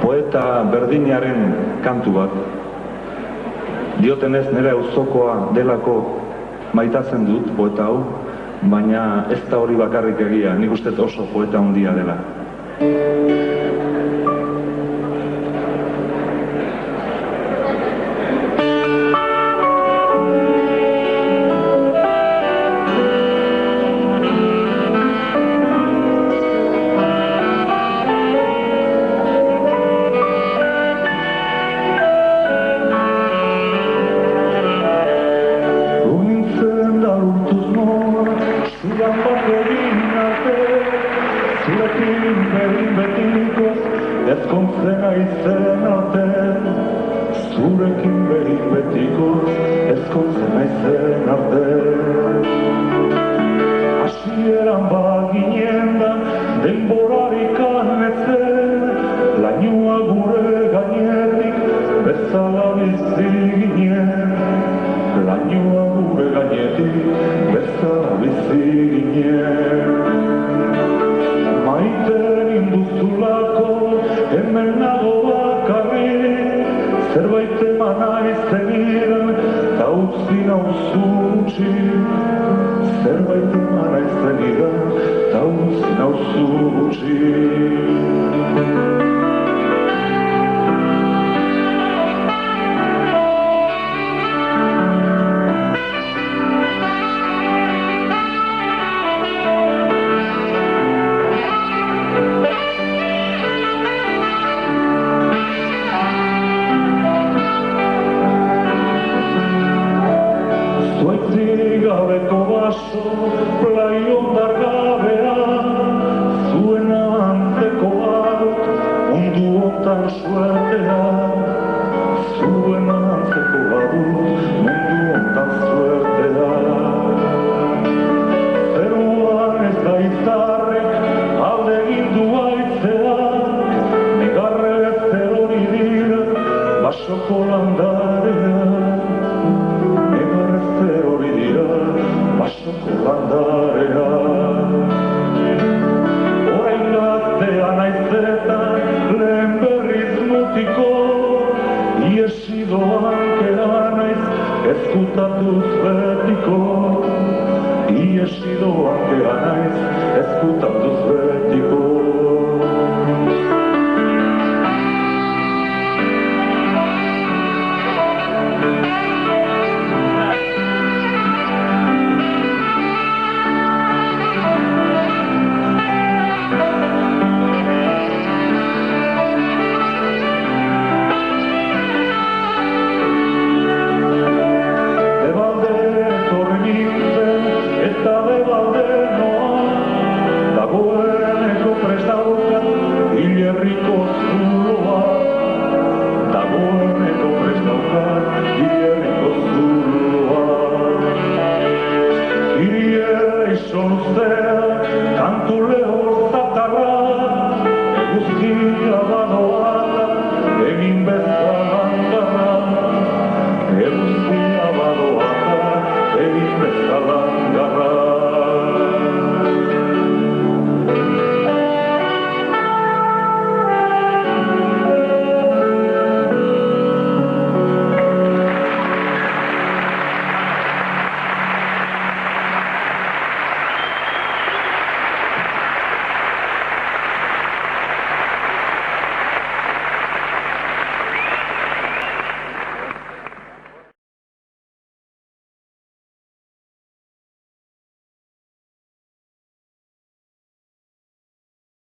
poeta berdinaren kantu bat. Diotenez nire auzokoa delako maitatzen dut poeta hau, baina ez da hori bakarrik egia, nik uste oso poeta handia dela. Zurekin behin betikoz ezkontzen aizen arte. Zurekin behin betikoz ezkontzen aizen arte. Hasieran baginen da denborarik anetzen, lainoa gure gainetik bezala bizi ginen. Lainoa gure gainetik bezala bizi ginen. Maiten induzulako hemen nago bakarrik, zerbait eman aizen ta utzi nauzu utzi. Zerbait eman aizen ta utzi nauzu utzi. Gabeko baso, plaiondar gabean, zuen antzeko badut, mundu hontan suertea. Zuen antzeko badut, mundu hontan suertea. Zeruan ez da izarrik, alde gindu aitzeak, negarrez erori dira, basoko landareak. Basoko landarea. Orain gaztea naizetan lehen berriz mutiko, iesi doan kera naiz ezkutatuz betiko. Iesi doan kera naiz ezkutatuz betiko. Dagoeneko prest daukat hilerriko zuloa. Dagoeneko prest daukat hilerriko zuloa. Hirie izan uste